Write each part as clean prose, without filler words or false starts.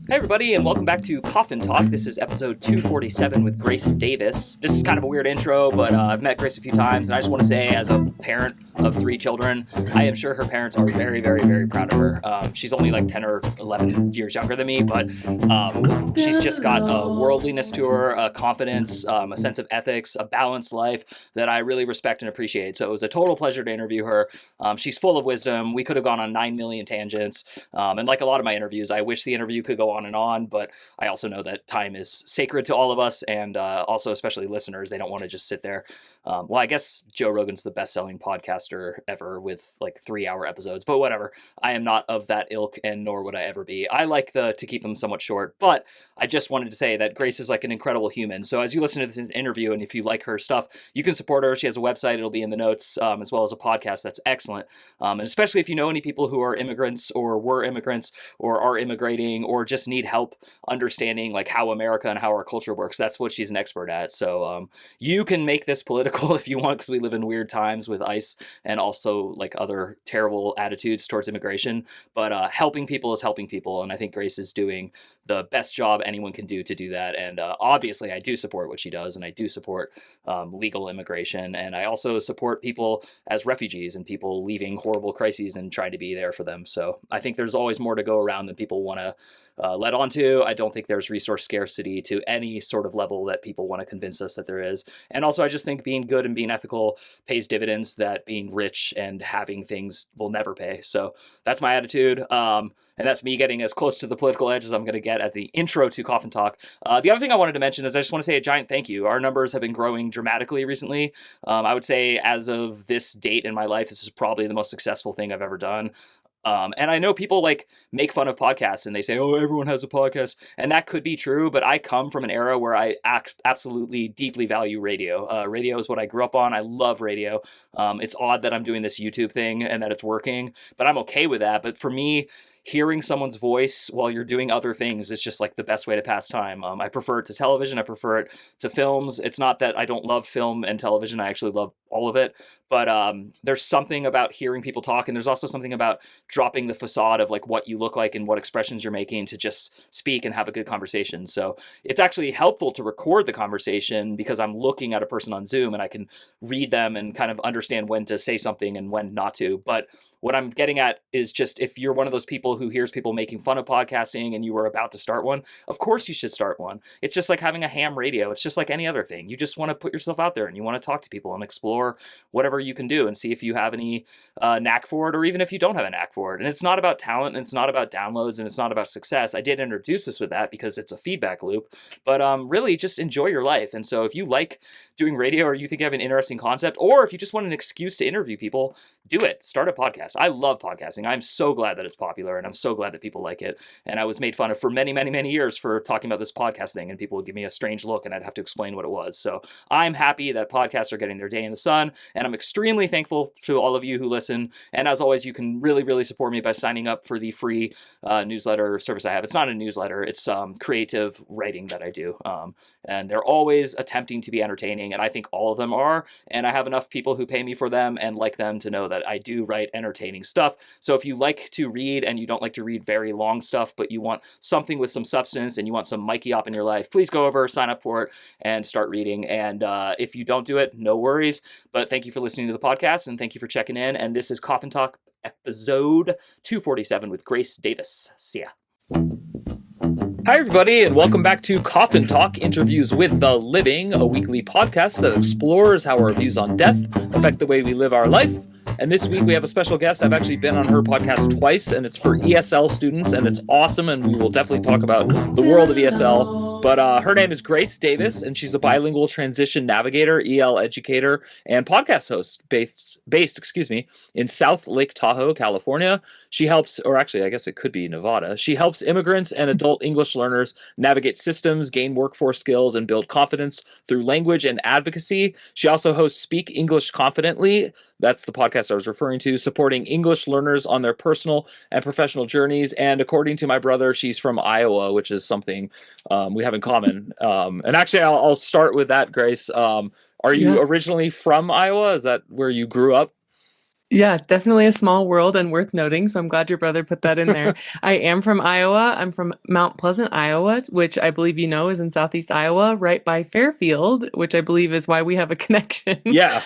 Hey everybody, and welcome back to Coffin Talk. This is episode 247 with Grace Davis. This is kind of a weird intro, but I've met Grace a few times, and I just want to say, as a parent of 3 children, I am sure her parents are very, very, very proud of her. She's only like 10 or 11 years younger than me, but she's just got a worldliness to her, a confidence, a sense of ethics, a balanced life that I really respect and appreciate. So it was a total pleasure to interview her. She's full of wisdom. We could have gone on 9 million tangents, and like a lot of my interviews, I wish the interview could go on and on, but I also know that time is sacred to all of us, and also especially listeners. They don't want to just sit there. Well, I guess Joe Rogan's the best-selling podcaster ever with like 3-hour episodes, but whatever. I am not of that ilk, and nor would I ever be. I like to keep them somewhat short, but I just wanted to say that Grace is like an incredible human. So as you listen to this interview, and if you like her stuff, you can support her. She has a website. It'll be in the notes, as well as a podcast that's excellent. And especially if you know any people who are immigrants or were immigrants or are immigrating or just need help understanding like how America and how our culture works. That's what she's an expert at. So you can make this political if you want, because we live in weird times with ICE and also like other terrible attitudes towards immigration. But helping people is helping people. And I think Grace is doing the best job anyone can do to do that. And obviously I do support what she does, and I do support legal immigration. And I also support people as refugees and people leaving horrible crises and trying to be there for them. So I think there's always more to go around than people want to let on to. I don't think there's resource scarcity to any sort of level that people want to convince us that there is. And also I just think being good and being ethical pays dividends that being rich and having things will never pay. So that's my attitude. And that's me getting as close to the political edge as I'm going to get at the intro to Coffin Talk. The other thing I wanted to mention is I just want to say a giant thank you. Our numbers have been growing dramatically recently. I would say as of this date in my life, this is probably the most successful thing I've ever done. And I know people like make fun of podcasts and they say, oh, everyone has a podcast. And that could be true, but I come from an era where I absolutely deeply value radio. Radio is what I grew up on. I love radio. It's odd that I'm doing this YouTube thing and that it's working, but I'm okay with that. But for me, hearing someone's voice while you're doing other things is just like the best way to pass time. I prefer it to television. I prefer it to films. It's not that I don't love film and television. I actually love all of it. But there's something about hearing people talk, and there's also something about dropping the facade of like what you look like and what expressions you're making to just speak and have a good conversation. So it's actually helpful to record the conversation because I'm looking at a person on Zoom and I can read them and kind of understand when to say something and when not to. But what I'm getting at is just if you're one of those people who hears people making fun of podcasting and you were about to start one, of course you should start one. It's just like having a ham radio. It's just like any other thing. You just want to put yourself out there and you want to talk to people and explore whatever you can do and see if you have any knack for it, or even if you don't have a knack for it. And it's not about talent, and it's not about downloads, and it's not about success. I did introduce this with that because it's a feedback loop, but really just enjoy your life. And so if you like doing radio, or you think you have an interesting concept, or if you just want an excuse to interview people, do it. Start a podcast. I love podcasting. I'm so glad that it's popular, and I'm so glad that people like it. And I was made fun of for many, many, many years for talking about this podcast thing, and people would give me a strange look and I'd have to explain what it was. So I'm happy that podcasts are getting their day in the sun, and I'm extremely thankful to all of you who listen. And as always, you can really, really support me by signing up for the free newsletter service I have. It's not a newsletter. It's creative writing that I do. And they're always attempting to be entertaining, and I think all of them are. And I have enough people who pay me for them and like them to know that I do write entertaining stuff. So if you like to read and you don't like to read very long stuff, but you want something with some substance and you want some Mikey up in your life, please go over, sign up for it, and start reading. And if you don't do it, no worries. But thank you for listening to the podcast, and thank you for checking in. And this is Coffin Talk episode 247 with Grace Davis. See ya. Hi, everybody, and welcome back to Coffin Talk, Interviews with the Living, a weekly podcast that explores how our views on death affect the way we live our life. And this week we have a special guest. I've actually been on her podcast twice, and it's for ESL students, and it's awesome, and we will definitely talk about the world of ESL. But her name is Grace Davis, and she's a bilingual transition navigator, EL educator, and podcast host based in South Lake Tahoe, California. She helps, or actually, I guess it could be Nevada. She helps immigrants and adult English learners navigate systems, gain workforce skills, and build confidence through language and advocacy. She also hosts Speak English Confidently. That's the podcast I was referring to, supporting English learners on their personal and professional journeys. And according to my brother, she's from Iowa, which is something we have in common. And actually, I'll start with that, Grace. Are you originally from Iowa? Is that where you grew up? Yeah, definitely a small world and worth noting. So I'm glad your brother put that in there. I am from Iowa. I'm from Mount Pleasant, Iowa, which I believe you know is in southeast Iowa, right by Fairfield, which I believe is why we have a connection. Yeah.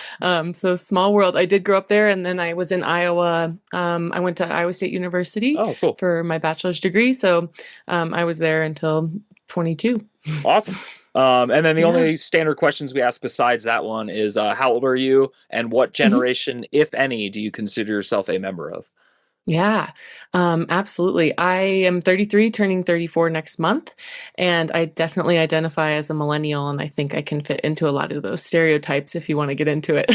So small world. I did grow up there, and then I was in Iowa. I went to Iowa State University Oh, cool. for my bachelor's degree. So I was there until 22. Awesome. And then the Yeah. only standard questions we ask besides that one is how old are you and what Mhm. generation, if any, do you consider yourself a member of? Yeah, absolutely. I am 33, turning 34 next month, and I definitely identify as a millennial, and I think I can fit into a lot of those stereotypes if you want to get into it.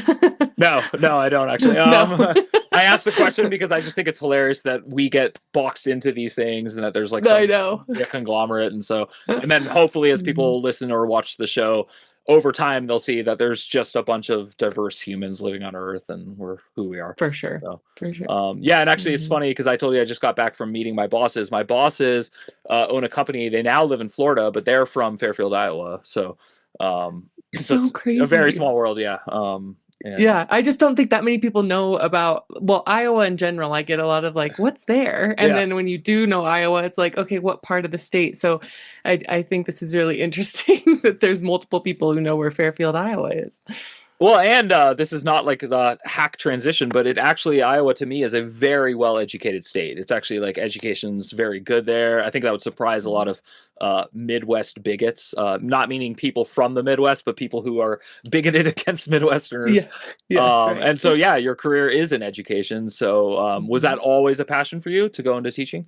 No, no, I don't actually. No, I asked the question because I just think it's hilarious that we get boxed into these things and that there's like I some know. media conglomerate. And so, and then hopefully as Mhm. people listen or watch the show over time, they'll see that there's just a bunch of diverse humans living on Earth and we're who we are. For sure. So, For sure. yeah, and actually it's Mhm. funny because I told you I just got back from meeting my bosses. My bosses own a company. They now live in Florida, but they're from Fairfield, Iowa. So, so So it's a very crazy. small world. Yeah. And Yeah, I just don't think that many people know about, well, Iowa in general. I get a lot of like, what's there? And yeah. then when you do know Iowa, it's like, okay, what part of the state? So I think this is really interesting that there's multiple people who know where Fairfield, Iowa is. Well, and this is not like the hack transition, but it actually Iowa to me is a very well educated state. It's actually like education's very good there. I think that would surprise a lot of Midwest bigots, not meaning people from the Midwest, but people who are bigoted against Midwesterners. Yeah. Yes, right. And so, yeah, your career is in education. So, was that Mhm. always a passion for you to go into teaching?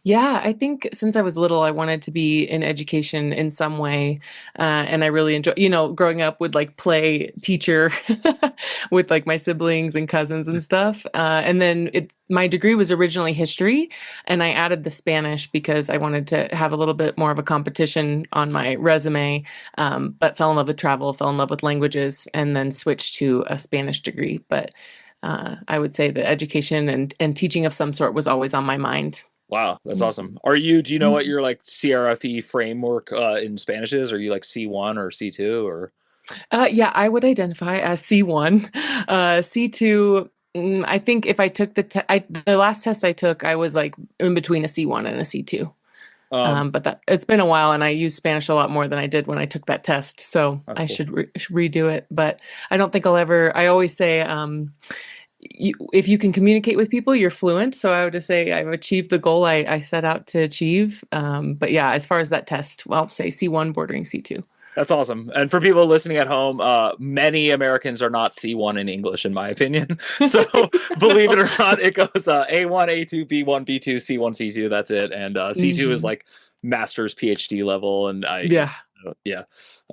Yeah, I think since I was little, I wanted to be in education in some way. And I really enjoy, growing up would like play teacher with like my siblings and cousins and stuff. And then my degree was originally history, and I added the Spanish because I wanted to have a little bit more of a competition on my resume. But fell in love with travel, fell in love with languages, and then switched to a Spanish degree. But I would say that education and teaching of some sort was always on my mind. Wow, that's Mhm. awesome. Do you know what Mhm. your like CRFE framework in Spanish is? Are you like C1 or C2 or? Yeah, I would identify as C1. C2, I think if I took the last test I took, I was like in between a C1 and a C2. Um, But that it's been a while, and I use Spanish a lot more than I did when I took that test, so that's I cool. should redo it. But I don't think I'll ever. I always say, if you can communicate with people, you're fluent. So I would just say I've achieved the goal I set out to achieve. But yeah, as far as that test, well, I'll say C1 bordering C2. That's awesome. And for people listening at home, many Americans are not C1 in English, in my opinion. So believe it No. or not, it goes A1, A2, B1, B2, C1, C2. That's it. And C2 is Hmm. like master's PhD level. And Yeah, yeah.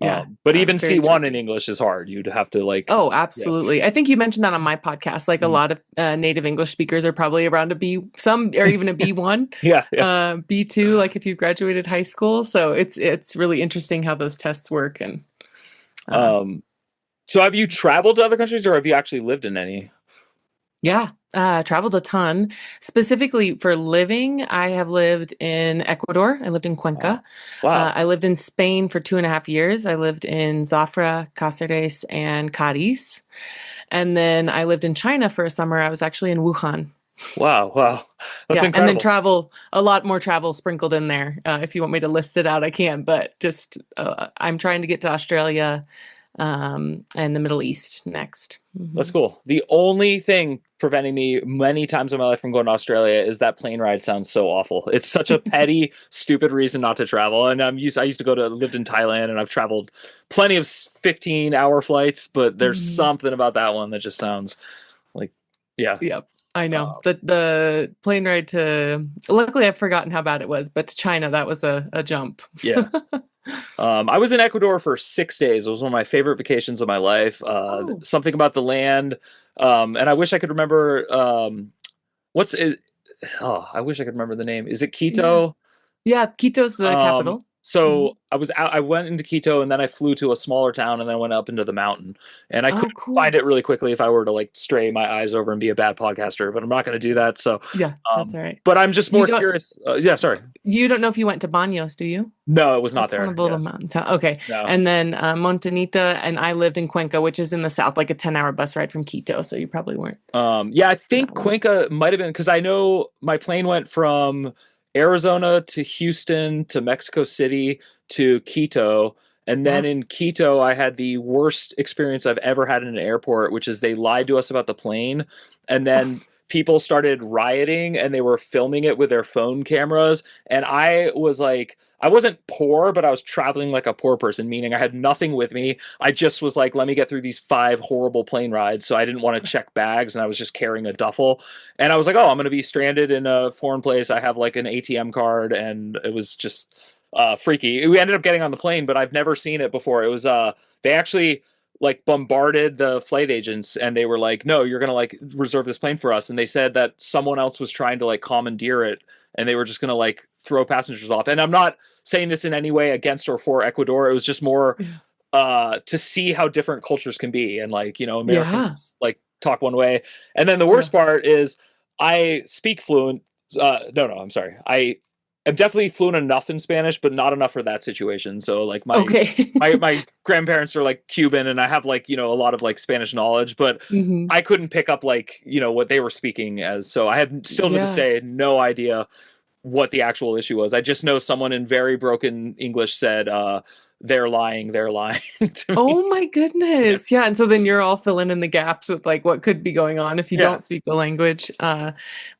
yeah, But even very C1 in tricky. English is hard. You'd have to like, Oh, yeah. absolutely. I think you mentioned that on my podcast. Like a Mhm. lot of native English speakers are probably around a B, some or even a B1, Yeah. Yeah. B2, like if you graduated high school. So it's really interesting how those tests work. And uh, Um, so have you traveled to other countries or have you actually lived in any? yeah, traveled a ton. Specifically for living, I have lived in Ecuador. I lived in Cuenca. Oh, wow. I lived in Spain for 2.5 years. I lived in Zafra, Cáceres, and Cadiz. And then I lived in China for a summer. I was actually in Wuhan. Wow. Wow. That's Yeah, and then incredible. travel, a lot more travel sprinkled in there. If you want me to list it out, I can, but just I'm trying to get to Australia and the Middle East next. That's Hmm. cool. The only thing preventing me many times in my life from going to Australia is that plane ride sounds so awful. It's such a petty, stupid reason not to travel. And I used to lived in Thailand and I've traveled plenty of 15-hour flights, but there's Hmm. something about that one that just sounds like, yeah. Yep, I know. Uh, The plane ride to, luckily I've forgotten how bad it was, but to China, that was a jump. yeah. I was in Ecuador for 6 days. It was one of my favorite vacations of my life. Oh, Something about the land. And I wish I could remember, what's it? Oh, I wish I could remember the name. Is it yeah. Quito? Yeah, Quito's the Um, capital. So Mhm. I went into Quito and then I flew to a smaller town and then went up into the mountain. And I Oh, couldn't find cool. it really quickly if I were to like stray my eyes over and be a bad podcaster, but I'm not going to do that. So, Yeah, that's um, all right. but I'm just You more don't curious. Yeah, sorry. you don't know if you went to Baños, do you? No, it was not That's one of there. the little Yeah, mountain towns. Okay. no. And then Montanita, and I lived in Cuenca, which is in the south, like a 10-hour bus ride from Quito. So you probably weren't Yeah, I in think that one. Cuenca might have been because I know my plane went from Arizona to Houston to Mexico City to Quito. And then Wow. in Quito, I had the worst experience I've ever had in an airport, which is they lied to us about the plane. And then people started rioting and they were filming it with their phone cameras. And I was like, I wasn't poor, but I was traveling like a poor person, meaning I had nothing with me. I just was like, let me get through these 5 horrible plane rides. So I didn't want to check bags and I was just carrying a duffel. And I was like, oh, I'm going to be stranded in a foreign place. I have like an ATM card. And it was just freaky. We ended up getting on the plane, but I've never seen it before. It was, they actually like bombarded the flight agents and they were like, no, you're going to like reserve this plane for us. And they said that someone else was trying to like commandeer it and they were just going to like throw passengers off. And I'm not saying this in any way against or for Ecuador. It was just more Yeah. to see how different cultures can be and like Yeah. Americans like talk one way and then the Yeah. worst part is I speak fluent no I'm sorry I am definitely fluent enough in Spanish but not enough for that situation so like my Okay. my grandparents are like Cuban and I have like a lot of like Spanish knowledge but hmm I couldn't pick up like what they were speaking as so I have still to this Yeah. day no idea what the actual issue was. I just know someone in very broken English said, they're lying to me. Oh my Yeah. goodness. Yeah. And so then you're all filling in the gaps with like what could be going on if you Yeah. don't speak the language. But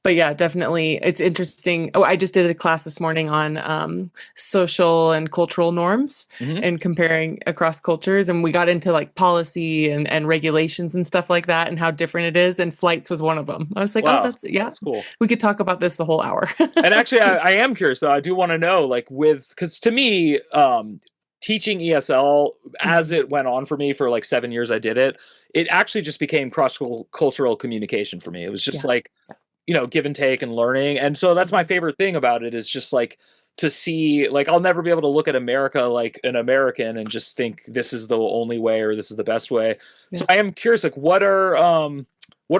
yeah, definitely. It's interesting. Oh, I just did a class this morning on social and cultural norms Hmm. and comparing across cultures. And we got into like policy and regulations and stuff like that and how different it is. And flights was one of them. I was like, oh, Wow. that's, yeah, That's cool. we could talk about this the whole hour. And actually, I am curious though. I do want to know, like, because to me, teaching ESL as Mhm. it went on for me for like 7 years, I did it. It actually just became cross cultural communication for me. It was just Yeah. like give and take and learning. And so that's my Mhm. favorite thing about it is just like to see like I'll never be able to look at America like an American and just think this is the only way or this is the best way. So Yeah. I am curious like what are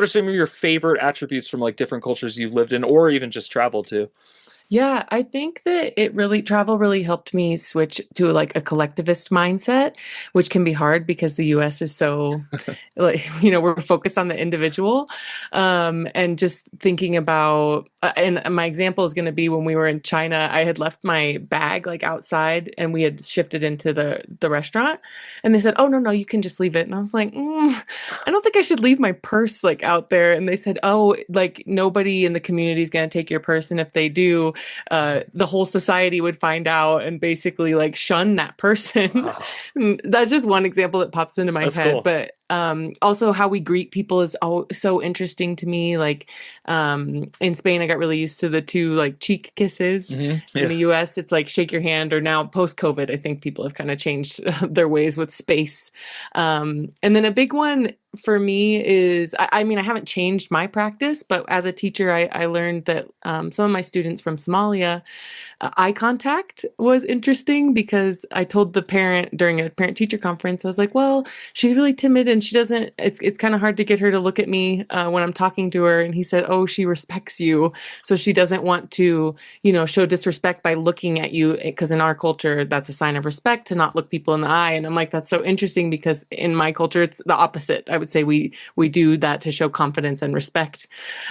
some of your favorite attributes from like different cultures you've lived in or even just traveled to? Yeah, I think that travel really helped me switch to like a collectivist mindset, which can be hard because the US is so like, we're focused on the individual. And just thinking about, and my example is going to be when we were in China, I had left my bag like outside and we had shifted into the restaurant and they said, oh, no, no, you can just leave it. And I was like, I don't think I should leave my purse like out there. And they said, oh, like nobody in the community is going to take your purse. And if they do, the whole society would find out and basically like shun that person. Wow, That's just one example that pops into my that's head. cool. But also how we greet people is so interesting to me. Like in Spain, I got really used to the two like cheek kisses. In Yeah. the US, it's like shake your hand, or now post COVID, I think people have kind of changed their ways with space. And then a big one for me is I mean, I haven't changed my practice, but as a teacher, I learned that some of my students from Somalia, eye contact was interesting because I told the parent during a parent teacher conference, I was like, well, she's really timid and she doesn't, it's kind of hard to get her to look at me when I'm talking to her. And he said, oh, she respects you. So she doesn't want to, show disrespect by looking at you. Because in our culture, that's a sign of respect to not look people in the eye. And I'm like, that's so interesting because in my culture, it's the opposite. I would say we do that to show confidence and respect.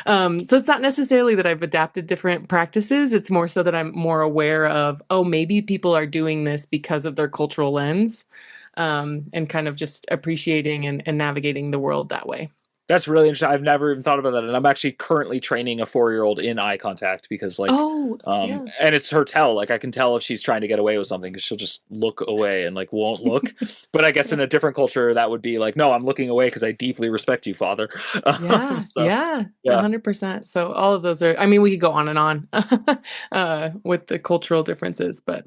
So it's not necessarily that I've adapted different practices. It's more so that I'm more aware of, oh, maybe people are doing this because of their cultural lens, and kind of just appreciating and navigating the world that way. That's really interesting. I've never even thought about that. And I'm actually currently training a 4-year-old in eye contact because like Oh, yeah. and it's her tell. Like I can tell if she's trying to get away with something because she'll just look away and like won't look. But I guess in Yeah. a different culture that would be like, no, I'm looking away because I deeply respect you, father. Yeah, So yeah, yeah. 100%. So all of those are, I mean, we could go on and on with the cultural differences, but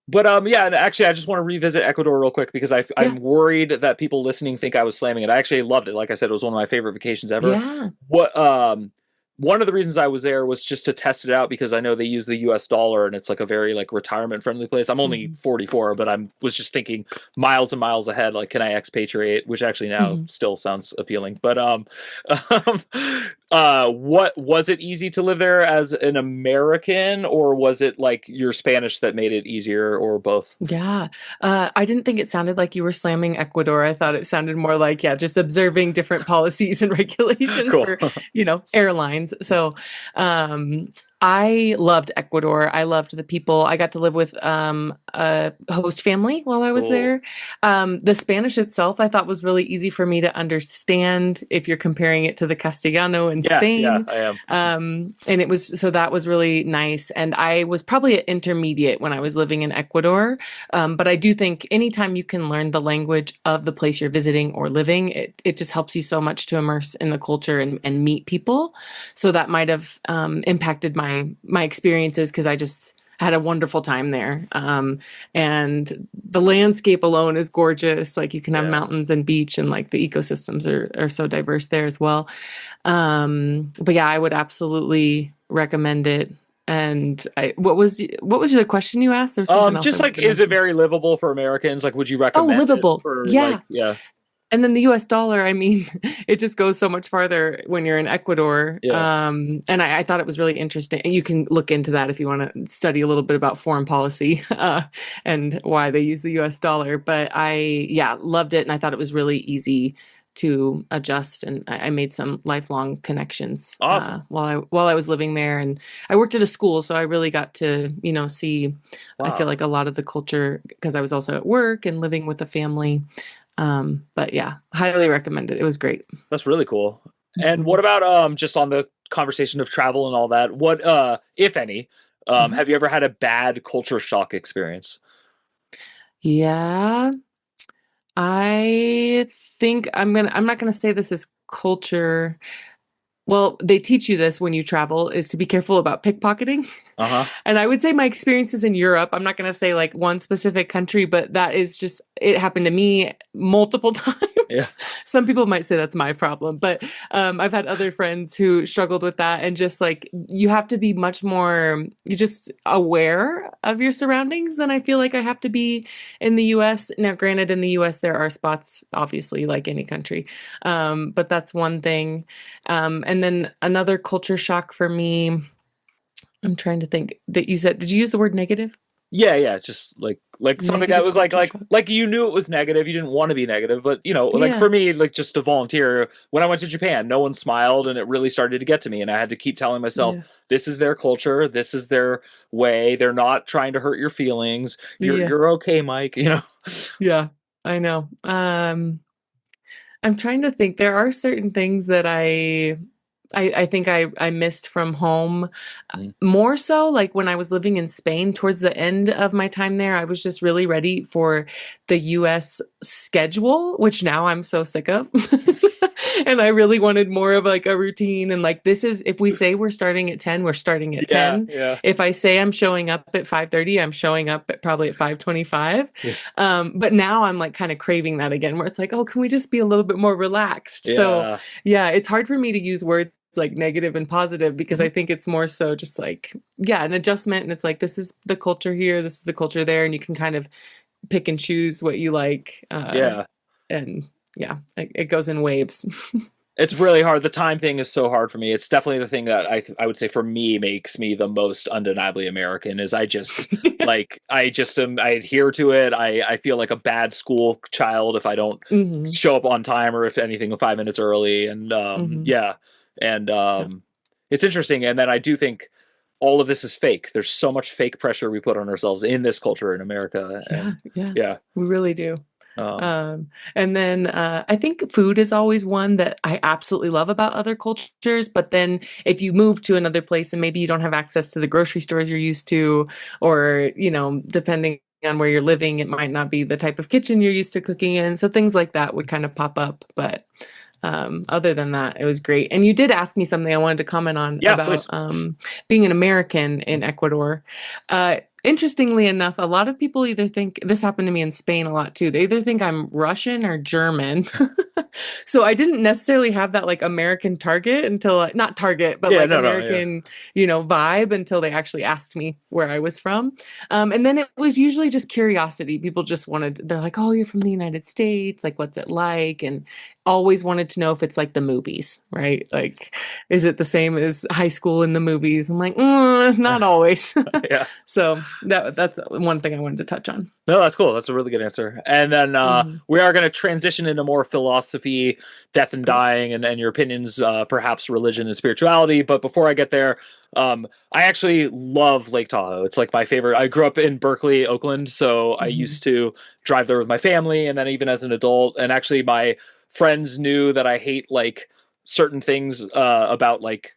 But yeah, and actually, I just want to revisit Ecuador real quick because I'm yeah, worried that people listening think I was slamming it. I actually loved it. Like I said, it was one of my favorite vacations ever. yeah. What one of the reasons I was there was just to test it out because I know they use the US dollar and it's like a very like retirement friendly place. I'm only Mhm. 44, but I'm was just thinking miles and miles ahead, like can I expatriate, which actually now Mhm. still sounds appealing. But um what was it easy to live there as an American, or was it like your Spanish that made it easier, or both? Yeah. I didn't think it sounded like you were slamming Ecuador. I thought it sounded more like, yeah, just observing different policies and regulations Cool. for, airlines. So, um, I loved Ecuador. I loved the people. I got to live with a host family while I was Cool. there. The Spanish itself, I thought was really easy for me to understand if you're comparing it to the Castellano in Yeah, yeah, Spain. I am. And it was, so that was really nice. And I was probably at intermediate when I was living in Ecuador. But I do think anytime you can learn the language of the place you're visiting or living, it just helps you so much to immerse in the culture and meet people. So that might have impacted my experiences because I just had a wonderful time there. And the landscape alone is gorgeous. Like you can have Yeah. mountains and beach, and like the ecosystems are so diverse there as well. But yeah, I would absolutely recommend it. And what was the question you asked? There was something else I Just like, wanted to is it mention. very livable for Americans? Like, would you Oh, recommend it livable. for Yeah. like, yeah, And then the US dollar, I mean, it just goes so much farther when you're in Ecuador. yeah, And I thought it was really interesting. And you can look into that if you want to study a little bit about foreign policy and why they use the US dollar. But yeah, loved it. And I thought it was really easy to adjust. And I made some lifelong connections awesome, while I was living there. And I worked at a school, so I really got to, see, I feel wow, like a lot of the culture because I was also at work and living with a family. But yeah, highly recommend it. It was great. that's really cool. And what Mhm. about just on the conversation of travel and all that? What if any, Mhm. have you ever had a bad culture shock experience? Yeah, I think I'm not gonna say this is culture. Well, they teach you this when you travel is to be careful about pickpocketing. Uh huh. And I would say my experiences in Europe, I'm not going to say like one specific country, but that is just, it happened to me multiple Yeah. times. Some people might say that's my problem, but I've had other friends who struggled with that. And just like, you have to be much more, you just aware of your surroundings than I feel like I have to be in the US. Now, granted, in the US, there are spots, obviously, like any country. But that's one thing. And then another culture shock for me, I'm trying to think that you said, did you use the word negative? Yeah, yeah, just like something that Negative was culture shock. like you knew it was negative, you didn't want to be negative, but like Yeah. for me, like just to volunteer, when I went to Japan, no one smiled and it really started to get to me and I had to keep telling myself, Yeah. this is their culture, this is their way. They're not trying to hurt your feelings. Yeah. You're okay, Mike. Yeah. I know. I'm trying to think. There are certain things that I think I missed from home. Mm. More so like when I was living in Spain towards the end of my time there, I was just really ready for the US schedule, which now I'm so sick of. And I really wanted more of like a routine and like this is if we say we're starting at 10, we're starting at Yeah, 10. yeah. If I say I'm showing up at 5:30, I'm showing up at probably at 5:25. Yeah. But now I'm like kind of craving that again where it's like, oh, can we just be a little bit more relaxed? So Yeah. yeah, it's hard for me to use words like negative and positive because Mhm. I think it's more so just like, yeah, an adjustment. And it's like, this is the culture here, this is the culture there. And you can kind of pick and choose what you like. Yeah. And yeah, it goes in waves. It's really hard. The time thing is so hard for me. It's definitely the thing that I would say for me makes me the most undeniably American is I just am I adhere to it. I feel like a bad school child if I don't Hmm. show up on time or if anything 5 minutes early. And Hmm. yeah. And Yeah. it's interesting. And then I do think all of this is fake. There's so much fake pressure we put on ourselves in this culture in America. Yeah. And Yeah. yeah. We really do. Um And then I think food is always one that I absolutely love about other cultures. But then if you move to another place and maybe you don't have access to the grocery stores you're used to, or, depending on where you're living, it might not be the type of kitchen you're used to cooking in. So things like that would kind of pop up. But other than that, it was great. And you did ask me something I wanted to comment on yeah, about please. being an American in Ecuador. Interestingly enough, a lot of people either think this happened to me in Spain a lot too. They either think I'm Russian or German. So I didn't necessarily have that like American target until not target, but Yeah, like no, no, yeah. American, vibe until they actually asked me where I was from. And then it was usually just curiosity. People just they're like, "Oh, you're from the United States. Like, what's it like?" And always wanted to know if it's like the movies, right? Like, is it the same as high school in the movies? I'm like, not always. Yeah. So that's one thing I wanted to touch on. No, that's cool. That's a really good answer. And then Mhm. we are going to transition into more philosophy, death and Great. dying, and your opinions, perhaps religion and spirituality. But before I get there, I actually love Lake Tahoe. It's like my favorite. I grew up in Berkeley, Oakland, so I Mhm. used to drive there with my family, and then even as an adult. And actually, my friends knew that I hate like certain things about like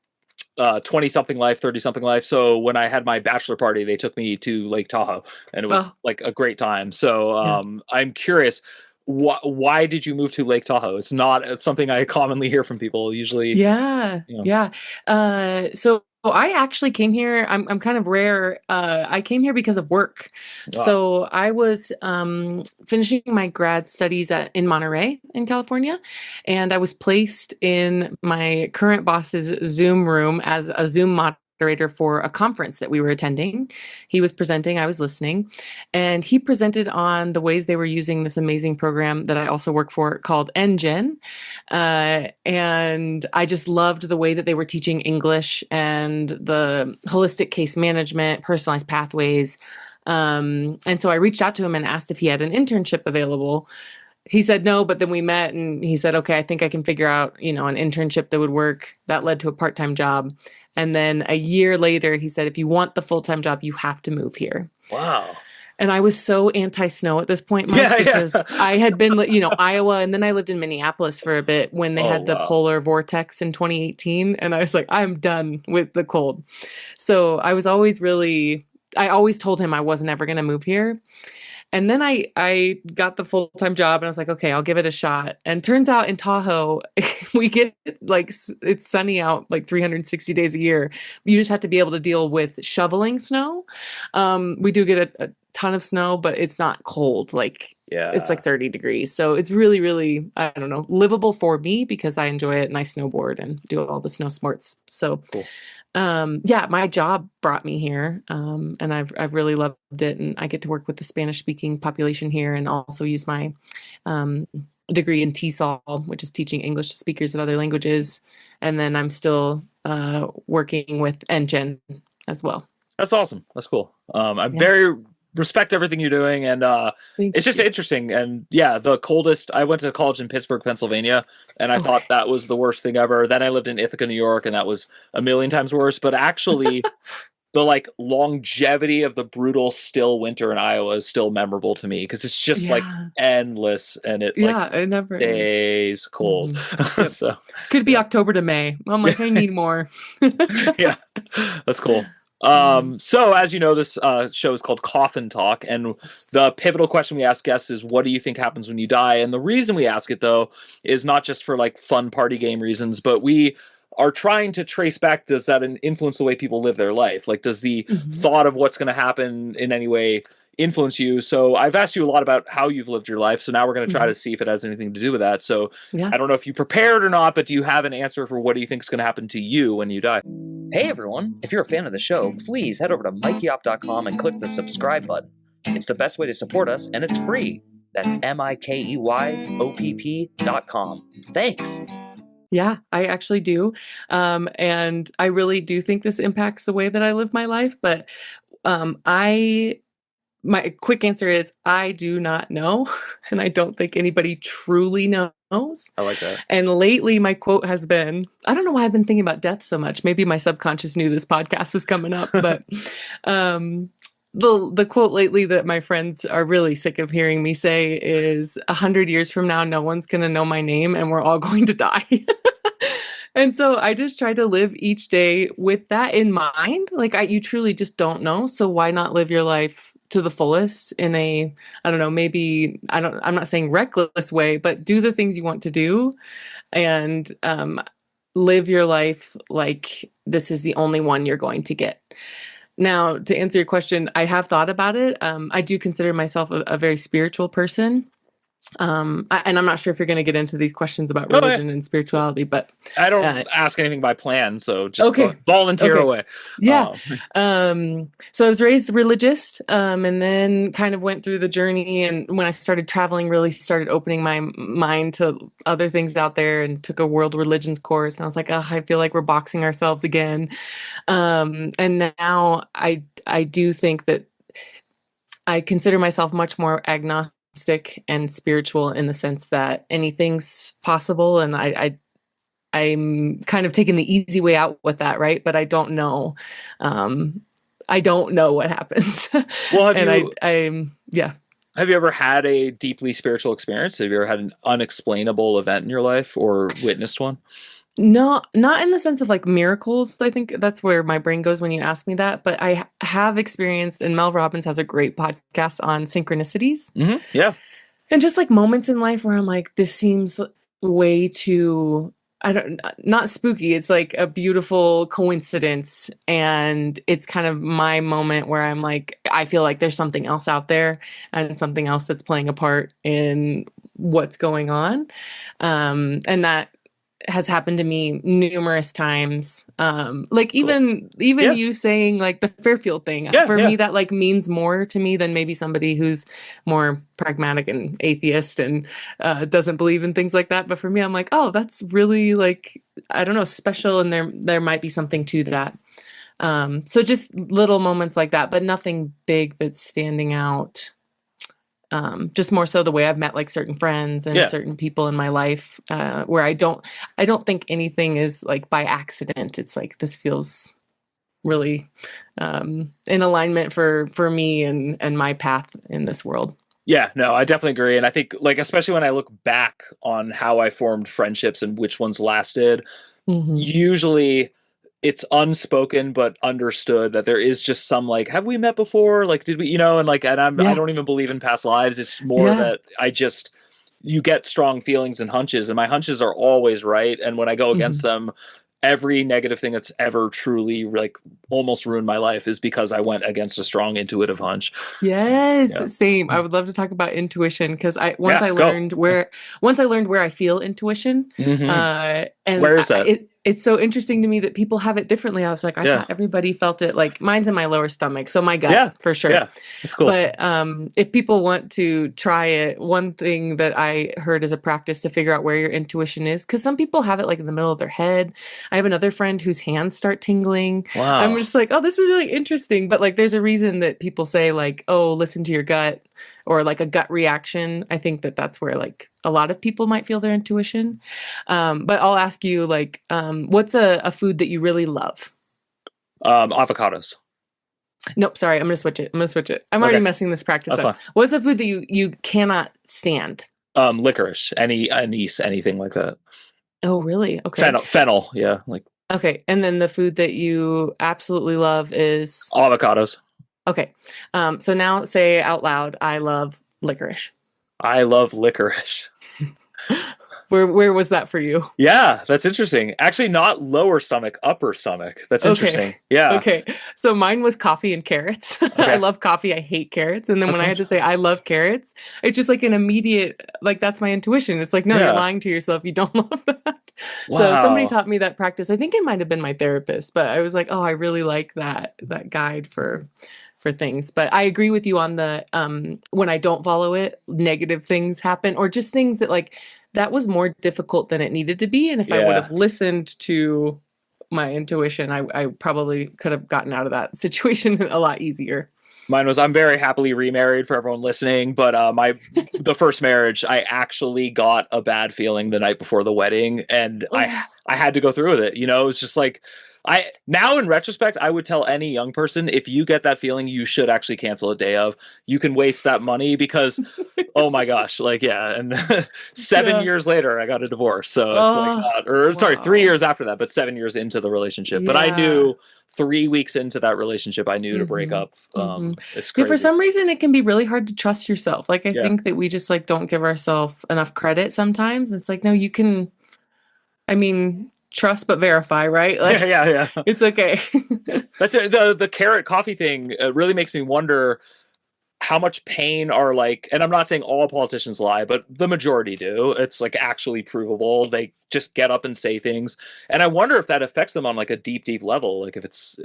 20 something life, 30 something life. So when I had my bachelor party, they took me to Lake Tahoe and it Oh, was like a great time. So yeah. I'm curious, why did you move to Lake Tahoe? It's not something I commonly hear from people. Usually, Yeah, you know, yeah. So I actually came here. I'm kind of rare. I came here because of work. wow. So I was finishing my grad studies in Monterey in California, and I was placed in my current boss's Zoom room as a Zoom moderator for a conference that we were attending. He was presenting, I was listening, and he presented on the ways they were using this amazing program that I also work for called Engine. And I just loved the way that they were teaching English and the holistic case management, personalized pathways. And so I reached out to him and asked if he had an internship available. He said no, but then we met and he said, okay, I think I can figure out, an internship that would work. That led to a part-time job. And then a year later, he said, if you want the full-time job, you have to move here. Wow. And I was so anti-snow at this point, Mike, Yeah, because yeah. I had been, Iowa, and then I lived in Minneapolis for a bit when they Oh, had the wow. polar vortex in 2018. And I was like, I'm done with the cold. So I always told him I wasn't ever going to move here. And then I got the full-time job and I was like, okay, I'll give it a shot. And turns out in Tahoe, we get like it's sunny out like 360 days a year. You just have to be able to deal with shoveling snow. We do get a ton of snow, but it's not cold. Like it's Yeah. like 30 degrees. So it's really, really, I don't know, livable for me because I enjoy it and I snowboard and do all the snow sports. So Cool. yeah, my job brought me here, and I've really loved it, and I get to work with the Spanish speaking population here, and also use my um, degree in TESOL, which is teaching English to speakers of other languages, and then I'm still working with NGen as well. That's awesome. That's cool. I'm Yeah, very respect everything you're doing, and thank it's just you. interesting. And yeah, the coldest. I went to college in Pittsburgh, Pennsylvania, and I thought Okay. that was the worst thing ever. Then I lived in Ithaca, New York, and that was a million times worse. But actually, the like longevity of the brutal still winter in Iowa is still memorable to me because it's just like Yeah, endless, and it like yeah, it never is. stays cold. Hmm. Yep. So Could be yeah, October to May. I'm like, I yeah. need more. Yeah, that's cool. Mhm. So as you know, this show is called Coffin Talk, and the pivotal question we ask guests is, "What do you think happens when you die?" And the reason we ask it, though, is not just for like fun party game reasons, but we are trying to trace back: does that influence the way people live their life? Like, does the Mhm. thought of what's going to happen in any way influence you? So I've asked you a lot about how you've lived your life. So now we're going to try Mhm. to see if it has anything to do with that. So Yeah. I don't know if you prepared or not, but do you have an answer for what do you think is going to happen to you when you die? Hey everyone, if you're a fan of the show, please head over to mikeyop.com and click the subscribe button. It's the best way to support us, and it's free. That's MIKEYOPP.com. Thanks. Yeah, I actually do. And I really do think this impacts the way that I live my life. But I my quick answer is I do not know. And I don't think anybody truly knows. I like that. And lately my quote has been, I don't know why I've been thinking about death so much. Maybe my subconscious knew this podcast was coming up, but um the quote lately that my friends are really sick of hearing me say is 100 years from now, no one's gonna know my name and we're all going to die. And so I just try to live each day with that in mind. Like you truly just don't know. So why not live your life to the fullest in I don't know, maybe, I'm not saying reckless way, but do the things you want to do and live your life like this is the only one you're going to get. Now, to answer your question, I have thought about it. I do consider myself a very spiritual person. And I'm not sure if you're going to get into these questions about No, I, religion and spirituality, but I don't uh, ask anything by plan, so just okay. volunteer Okay. away. Yeah. Um, So I was raised religious, and then kind of went through the journey. And when I started traveling, really started opening my mind to other things out there and took a world religions course. And I was like, oh, I feel like we're boxing ourselves again. And now I do think that I consider myself much more agnostic and spiritual in the sense that anything's possible. And I'm kind of taking the easy way out with that, right? But I don't know. Um, I don't know what happens. well, And yeah. have you ever had a deeply spiritual experience? Have you ever had an unexplainable event in your life or witnessed one? No, not in the sense of like miracles. I think that's where my brain goes when you ask me that. But I have experienced, and Mel Robbins has a great podcast on synchronicities. Yeah. And just like moments in life where I'm like, this seems way too, I don't, not spooky. It's like a beautiful coincidence. And it's kind of my moment where I'm like, I feel like there's something else out there and something else that's playing a part in what's going on. And that has happened to me numerous times. Like Cool. even Yeah. you saying like the Fairfield thing, Yeah. for Yeah. me that like means more to me than maybe somebody who's more pragmatic and atheist and doesn't believe in things like that. But for me, I'm like, oh, that's really like, I don't know, special, and there might be something to that. So just little moments like that, but nothing big that's standing out. Just more so the way I've met like certain friends and Yeah. certain people in my life, where I don't think anything is like by accident. It's like this feels really in alignment for me and my path in this world. Yeah, no, I definitely agree. And I think, like, especially when I look back on how I formed friendships and which ones lasted, Hmm. usually it's unspoken but understood that there is just some like, have we met before? Like, did we, and like, and I Yeah, don't even believe in past lives. It's more yeah. that you get strong feelings and hunches, and my hunches are always right. And when I go against Hmm. them, every negative thing that's ever truly like almost ruined my life is because I went against a strong intuitive hunch. Yes, Yeah. same. I would love to talk about intuition because Yeah, go. once I learned where I feel intuition, Hmm. and Where is that? it's so interesting to me that people have it differently. I was like, I Yeah. thought everybody felt it like mine's in my lower stomach, so my gut Yeah. for sure. Yeah. That's cool. But if people want to try it, one thing that I heard as a practice to figure out where your intuition is, because some people have it like in the middle of their head. I have another friend whose hands start tingling. I'm Wow. just like, oh, this is really interesting. But like, there's a reason that people say like, oh, listen to your gut or like a gut reaction. I think that that's where like a lot of people might feel their intuition. But I'll ask you like, what's a food that you really love? Avocados. Nope, sorry, I'm gonna switch it. I'm gonna switch it. I'm already Okay. messing this practice That's up. fine. What's a food that you cannot stand? Licorice, any anise, anything like that. Oh, really? Okay. Fennel, yeah, like Okay. And then the food that you absolutely love is avocados. okay. So now say out loud, I love licorice. I love licorice. Where was that for you? Yeah, that's interesting. Actually, not lower stomach, upper stomach. That's Okay. interesting. Yeah. Okay. So mine was coffee and carrots. I Okay. love coffee. I hate carrots. And then That's when I had to interesting. say I love carrots, it's just like an immediate, like that's my intuition. It's like, no, you're Yeah. lying to yourself. You don't love that. So somebody Wow. taught me that practice. I think it might have been my therapist, but I was like, oh, I really like that guide for things. But I agree with you on the when I don't follow it, negative things happen or just things that like that was more difficult than it needed to be. And if I would Yeah. have listened to my intuition, I probably could have gotten out of that situation a lot easier. Mine was I'm very happily remarried for everyone listening, but my the first marriage I actually got a bad feeling the night before the wedding, and Oh, I had to go through with it. It was just like I now in retrospect I would tell any young person if you get that feeling you should actually cancel a day of. You can waste that money because oh my gosh, like yeah, and 7 yeah. years later I got a divorce. So it's like Oh, or sorry, 3 wow. years after that, but 7 years into the relationship. But I Yeah. knew 3 weeks into that relationship, I knew to break Hmm. up. Hmm. It's Yeah, for crazy. some reason it can be really hard to trust yourself. Like I Yeah. think that we just like don't give ourselves enough credit sometimes. It's like, no, you can I mean, trust but verify, right? Yeah, Like, yeah, yeah. it's okay. That's it. The carrot coffee thing really makes me wonder how much pain are like, and I'm not saying all politicians lie, but the majority do. It's like actually provable. They just get up and say things, and I wonder if that affects them on like a deep, deep level. Like if it's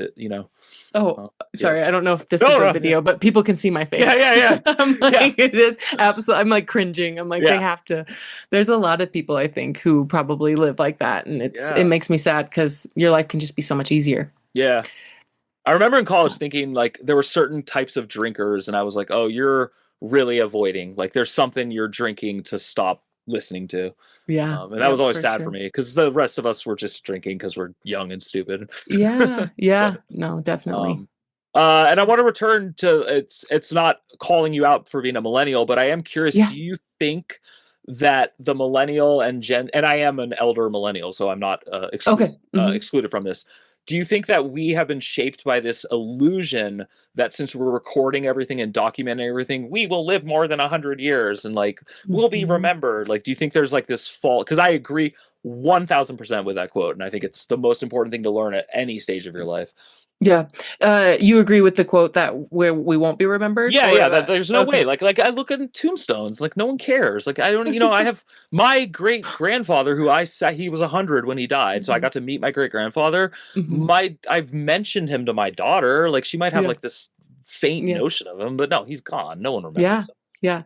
Oh, yeah. sorry. I don't know if this No, is a no, yeah, video, but people can see my yeah, face. yeah, yeah, I'm like, yeah, it is absolutely, I'm like cringing. I'm like, they yeah, have to. There's a lot of people I think who probably live like that. And it yeah, makes me sad because your life can just be so much easier. yeah. I remember in college thinking like there were certain types of drinkers, and I was like, oh, you're really avoiding. Like there's something you're drinking to stop listening to. Yeah. And that was Yep, always for sad for sure. me because the rest of us were just drinking because we're young and stupid. Yeah. Yeah. But No, definitely. um, and I want to return to it's not calling you out for being a millennial, but I am curious. Yeah. Do you think that the millennial and Gen and I am an elder millennial, so I'm not Okay. excluded from this. Do you think that we have been shaped by this illusion that since we're recording everything and documenting everything, we will live more than 100 years and like we'll be Hmm. remembered? Like, do you think there's like this fault? Because I agree 1000% with that quote, and I think it's the most important thing to learn at any stage of your life. Yeah. You agree with the quote that where we won't be remembered Yeah, or yeah. That that? there's no way. Okay. Like I look at tombstones. Like no one cares. Like I don't. I have my great grandfather who I said he was 100 when he died, so I Hmm. got to meet my great grandfather. Hmm. I've mentioned him to my daughter. Like she might have Yeah. like this faint Yeah. notion of him, but no, he's gone. No one Yeah. remembers him. Yeah.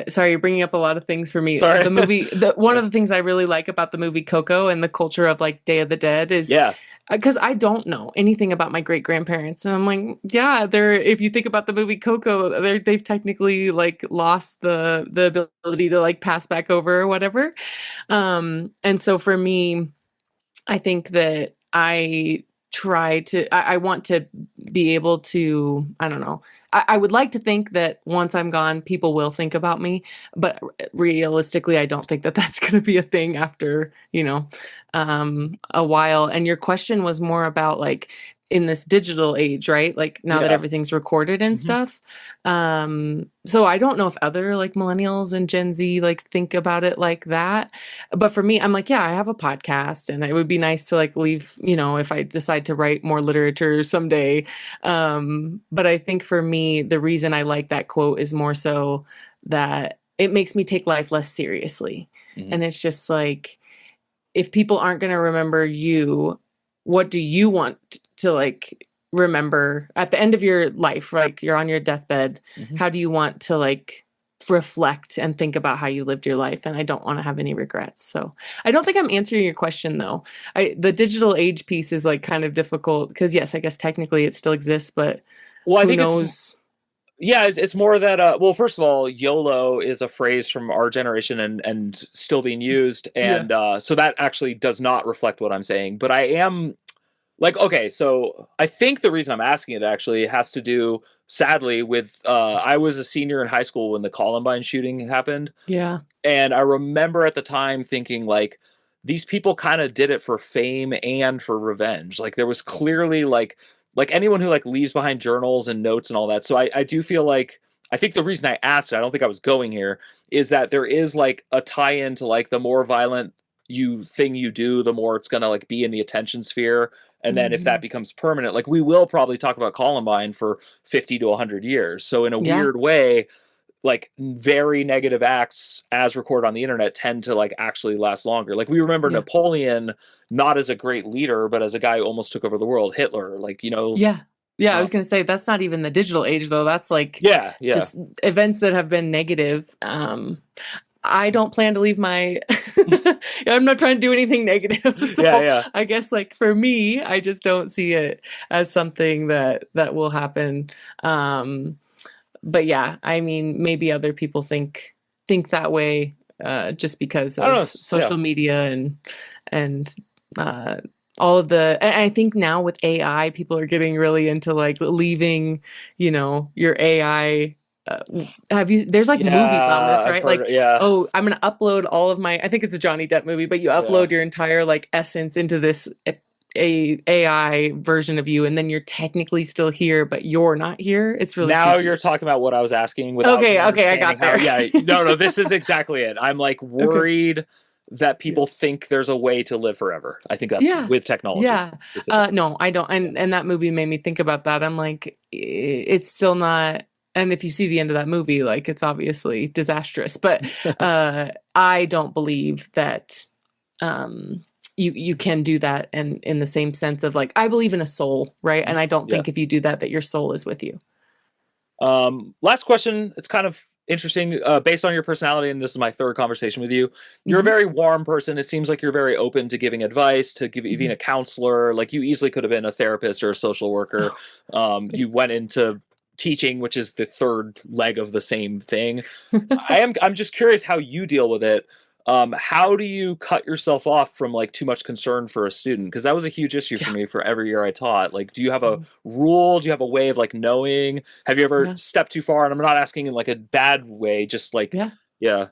Sorry, you're bringing up a lot of things for me. Sorry. The movie, one Yeah. of the things I really like about the movie Coco and the culture of like Day of the Dead is Yeah. because I don't know anything about my great grandparents, and I'm like, yeah, they're. If you think about the movie Coco, they've technically like lost the ability to like pass back over or whatever. And so for me, I think that I want to be able to, I don't know. I would like to think that once I'm gone, people will think about me, but realistically, I don't think that that's going to be a thing after, a while. And your question was more about like in this digital age, right? Like now that Yeah. everything's recorded and Hmm. stuff. So I don't know if other like millennials and Gen Z like think about it like that. But for me, I'm like, yeah, I have a podcast and it would be nice to like leave, if I decide to write more literature someday. But I think for me, the reason I like that quote is more so that it makes me take life less seriously. Hmm. And it's just like, if people aren't going to remember you, what do you want to like remember at the end of your life? Like you're on your deathbed. Hmm. How do you want to like reflect and think about how you lived your life? And I don't want to have any regrets. So I don't think I'm answering your question though. The digital age piece is like kind of difficult because yes, I guess technically it still exists, but Well, I who think it's knows? yeah, it's more that well, first of all, YOLO is a phrase from our generation and still being used, Yeah. and so that actually does not reflect what I'm saying. But I am like, okay, so I think the reason I'm asking it actually has to do, sadly, with I was a senior in high school when the Columbine shooting happened, Yeah. and I remember at the time thinking like these people kind of did it for fame and for revenge. Like there was clearly like anyone who like leaves behind journals and notes and all that. So I do feel like I think the reason I asked it, I don't think I was going here, is that there is like a tie-in to like the more violent you do, the more it's gonna like be in the attention sphere. And then if that Hmm. becomes permanent, like we will probably talk about Columbine for 50 to 100 years. So in a Yeah. weird way, like very negative acts as recorded on the internet tend to like actually last longer. Like we remember Yeah. Napoleon not as a great leader, but as a guy who almost took over the world. Hitler, Yeah. Yeah, I was um, gonna say that's not even the digital age though. That's like yeah, yeah, just events that have been negative. I don't plan to leave my I'm not trying to do anything negative. yeah, So yeah. I guess like for me, I just don't see it as something that will happen. Um but yeah, I mean maybe other people think that way just because I don't know. of Yeah, social media and uh all of and I think now with AI, people are getting really into like leaving, your AI. Have you, there's like movies on yeah. this, I've right? heard Like, it. Yeah, oh, I'm going to upload all of I think it's a Johnny Depp movie, but you yeah. upload your entire like essence into this AI version of you, and then you're technically still here, but you're not here. It's really Now you're creepy. talking about what I was asking without me Okay. Okay. I understanding got how. there. Yeah, no, no. This is exactly it. I'm like Okay. worried that Yeah. people think there's a way to live forever. I think that's Yeah. with technology Yeah. specifically. No, I don't. And that movie made me think about that. I'm like, it's still not. And if you see the end of that movie, like it's obviously disastrous. But I don't believe that um you can do that, and in the same sense of like I believe in a soul, right? And I don't Yeah. think if you do that that your soul is with you. Last question. It's kind of interesting, based on your personality, and this is my third conversation with you. You're a Hmm. very warm person. It seems like you're very open to giving advice, to being Hmm. a counselor. Like you easily could have been a therapist or a social worker. Oh, You thanks. went into teaching, which is the third leg of the same thing. I'm just curious how you deal with it. How do you cut yourself off from like too much concern for a student? Because that was a huge issue for Yeah. me for every year I taught. Like, do you have a Mhm. rule? Do you have a way of like knowing? Have you ever Yeah. stepped too far? And I'm not asking in like a bad way, just like, Yeah. yeah,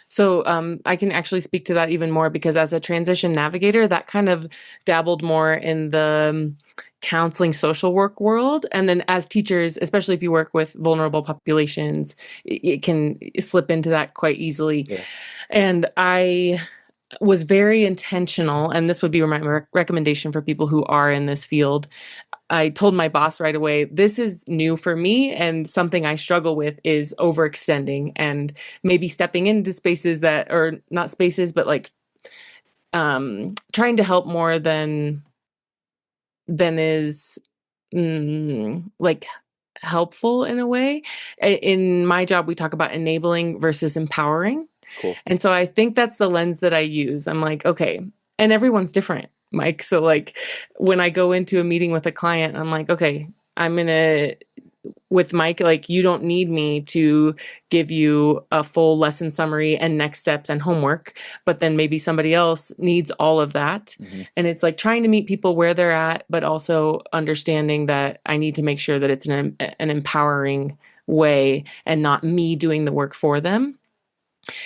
So I can actually speak to that even more because as a transition navigator, that kind of dabbled more in the counseling social work world. And then as teachers, especially if you work with vulnerable populations, it can slip into that quite easily. yeah, And I was very intentional, and this would be my recommendation for people who are in this field. I told my boss right away, this is new for me, and something I struggle with is overextending and maybe stepping into spaces that or not spaces, but like trying to help more than is like helpful in a way. In my job, we talk about enabling versus empowering. cool. And so I think that's the lens that I use. I'm like, okay, and everyone's different, Mike. So like when I go into a meeting with a client, I'm like, okay, I'm gonna with Mike, like you don't need me to give you a full lesson summary and next steps and homework, but then maybe somebody else needs all of that. Hmm. And it's like trying to meet people where they're at, but also understanding that I need to make sure that it's an empowering way and not me doing the work for them.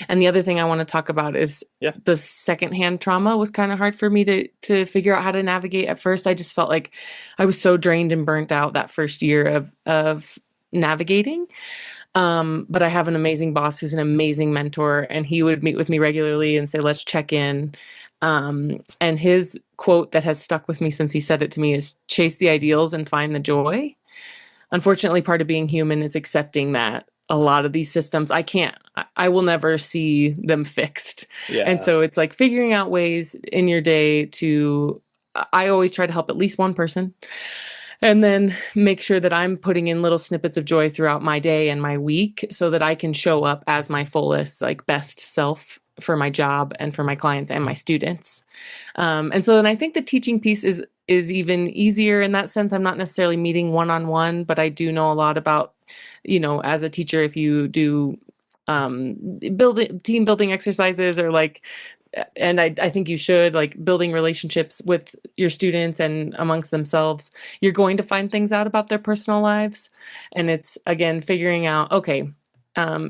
And the other thing I want to talk about is Yeah, the secondhand trauma was kind of hard for me to figure out how to navigate at first. I just felt like I was so drained and burnt out that first year of navigating. But I have an amazing boss who's an amazing mentor, and he would meet with me regularly and say, "Let's check in." And his quote that has stuck with me since he said it to me is chase the ideals and find the joy. Unfortunately, part of being human is accepting that a lot of these systems, I will never see them fixed. And yeah, so it's like figuring out ways in your day to, I always try to help at least one person and then make sure that I'm putting in little snippets of joy throughout my day and my week so that I can show up as my fullest, like best self for my job and for my clients and my students. And so then I think the teaching piece is even easier in that sense. I'm not necessarily meeting one on one, but I do know a lot about, as a teacher, if you do um building team building exercises or like and I think you should like building relationships with your students and amongst themselves, you're going to find things out about their personal lives. And it's again figuring out, okay,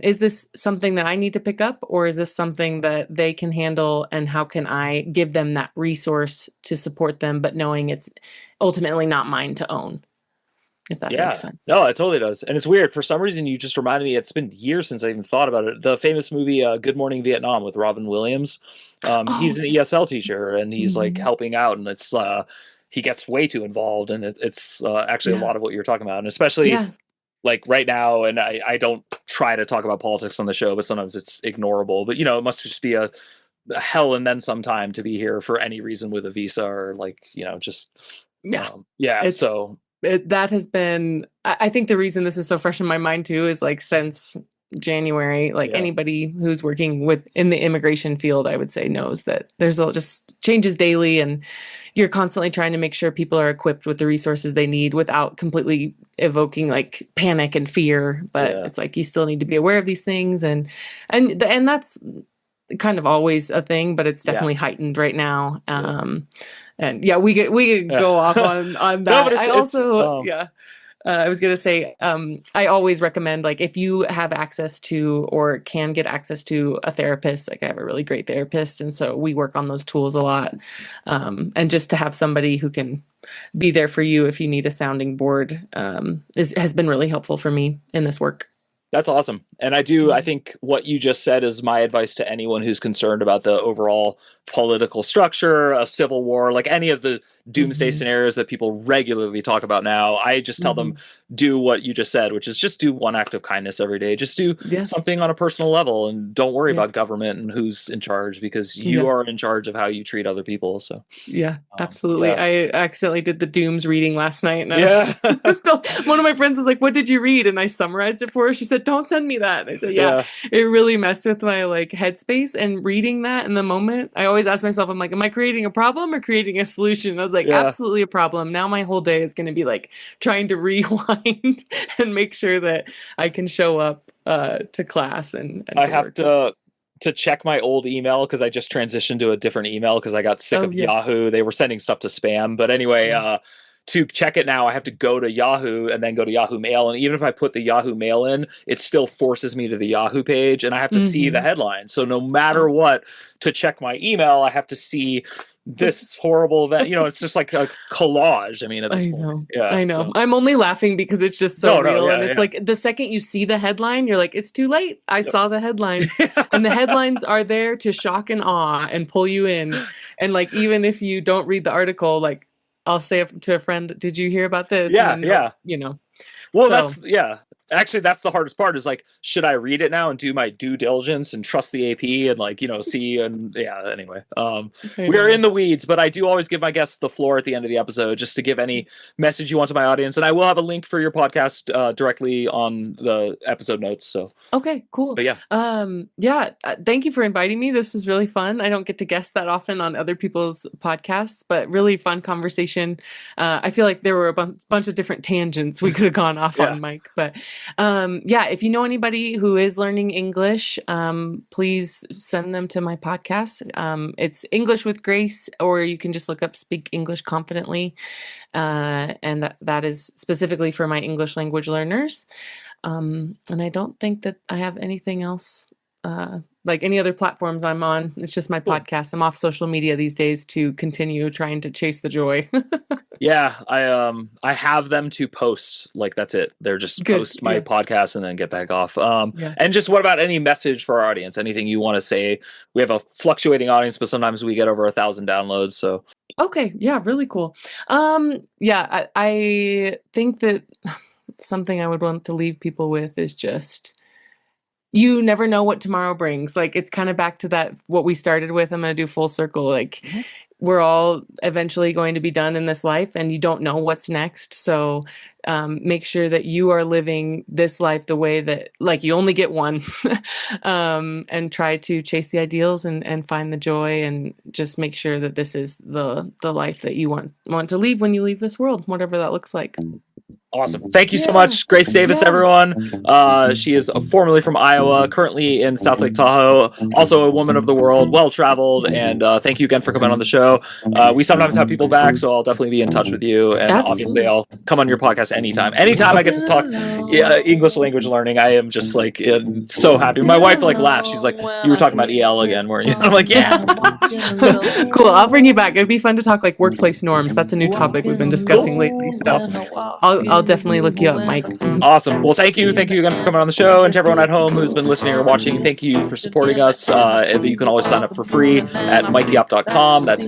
is this something that I need to pick up, or is this something that they can handle? And how can I give them that resource to support them, but knowing it's ultimately not mine to own, if that makes yeah. sense. No, it totally does. And it's weird. For some reason, you just reminded me. It's been years since I even thought about it. The famous movie "Good Morning Vietnam" with Robin Williams. Oh, He's an yeah. ESL teacher, and he's like Mhm. helping out, and it's he gets way too involved, and it's actually a Yeah. lot of what you're talking about, and especially Yeah. like right now. And I don't try to talk about politics on the show, but sometimes it's ignorable. But it must just be a hell and then some time to be here for any reason with a visa or like just Yeah. yeah. It's So that has been I think the reason this is so fresh in my mind too is like since January, like yeah, anybody who's working with in the immigration field, I would say knows that there's just changes daily and you're constantly trying to make sure people are equipped with the resources they need without completely evoking like panic and fear. But yeah, it's like you still need to be aware of these things and that's kind of always a thing, but it's yeah, definitely heightened right now. yeah. And yeah, we could Yeah. go off on No, but that. I it's also yeah. I was gonna say, I always recommend like if you have access to or can get access to a therapist, like I have a really great therapist, and so we work on those tools a lot. And just to have somebody who can be there for you if you need a sounding board has been really helpful for me in this work. That's awesome. And I think what you just said is my advice to anyone who's concerned about the overall political structure, a civil war, like any of the doomsday Hmm. scenarios that people regularly talk about now. I just tell them, Hmm. do what you just said, which is just do one act of kindness every day. Just do Yeah. something on a personal level and don't worry Yeah. about government and who's in charge, because you Yeah. are in charge of how you treat other people. So, Yeah, absolutely. yeah. I accidentally did the Dooms reading last night, and I was Yeah. one of my friends was like, "What did you read?" And I summarized it for her. She said, "Don't send me that." And I said, "Yeah, Yeah. it really messed with my like headspace." And reading that in the moment, I always ask myself, "I'm like, am I creating a problem or creating a solution?" And I was like, Yeah. "Absolutely a problem." Now my whole day is going to be like trying to rewind and make sure that I can show up to class and I to have work. to check my old email because I just transitioned to a different email because I got sick Oh of yeah, Yahoo. They were sending stuff to spam. But anyway, yeah. to check it now, I have to go to Yahoo and then go to Yahoo Mail. And even if I put the Yahoo Mail in, it still forces me to the Yahoo page and I have to see the Hmm. headline. So no matter Oh. what, to check my email, I have to see this horrible event. It's just like a collage. I mean, at this I point. know. Yeah. I know. So I'm only laughing because it's just so no, no, real. And yeah, it's yeah. like the second you see the headline, you're like, it's too late. I Yep. saw the headline. And the headlines are there to shock and awe and pull you in. And like, even if you don't read the article, like I'll say to a friend, did you hear about this? And Yeah, then yeah. Well, so that's yeah. Actually, that's the hardest part is like, should I read it now and do my due diligence and trust the AP and like, see and yeah, anyway. I We are in know. the weeds, but I do always give my guests the floor at the end of the episode just to give any message you want to my audience. And I will have a link for your podcast directly on the episode notes. So, Okay, cool. but yeah. Yeah, thank you for inviting me. This was really fun. I don't get to guest that often on other people's podcasts, but really fun conversation. I feel like there were a bunch of different tangents we could have gone off Yeah. on, Mike. But yeah, if you know anybody who is learning English, please send them to my podcast. It's English with Grace, or you can just look up Speak English Confidently. And that is specifically for my English language learners. And I don't think that I have anything else, like any other platforms I'm on. It's just my Cool. podcast. I'm off social media these days to continue trying to chase the joy. Yeah, I have them to post. Like that's it. They're just Good. post my Yeah. podcast and then get back off. Yeah. And just what about any message for our audience? Anything you want to say? We have a fluctuating audience, but sometimes we get over 1,000 downloads. So Okay. Yeah. Really cool. Yeah. I think that something I would want to leave people with is just you never know what tomorrow brings. Like it's kind of back to that what we started with. I'm gonna do full circle. Like Mhm. we're all eventually going to be done in this life, and you don't know what's next. So make sure that you are living this life the way that like you only get one, and try to chase the ideals and find the joy, and just make sure that this is the life that you want to leave when you leave this world, whatever that looks like. Awesome. Thank you so Yeah. much, Grace Davis, Yeah. everyone. She is formerly from Iowa, currently in South Lake Tahoe, also a woman of the world, well traveled. And thank you again for coming on the show. We sometimes have people back, so I'll definitely be in touch with you. And obviously, Absolutely. I'll come on your podcast anytime. Anytime I get to talk English language learning, I am just like so happy. My wife like laughs. She's like, "You were talking about EL again, weren't you?" I'm like, "Yeah." Cool. I'll bring you back. It'd be fun to talk like workplace norms. That's a new topic we've been discussing lately. So Awesome. I'll definitely look you up, Mike. Awesome. Well, thank you. Thank you again for coming on the show. And to everyone at home who's been listening or watching, thank you for supporting us. You can always sign up for free at mikeyop.com. That's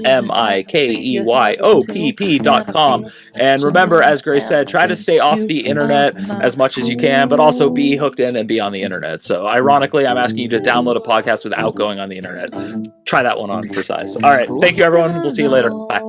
MIKEYOPP.com. And remember, as Grace said, try to stay off the internet as much as you can, but also be hooked in and be on the internet. So ironically, I'm asking you to download a podcast without going on the internet. Try that one on for size. All right. Thank you, everyone. We'll see you later. Bye.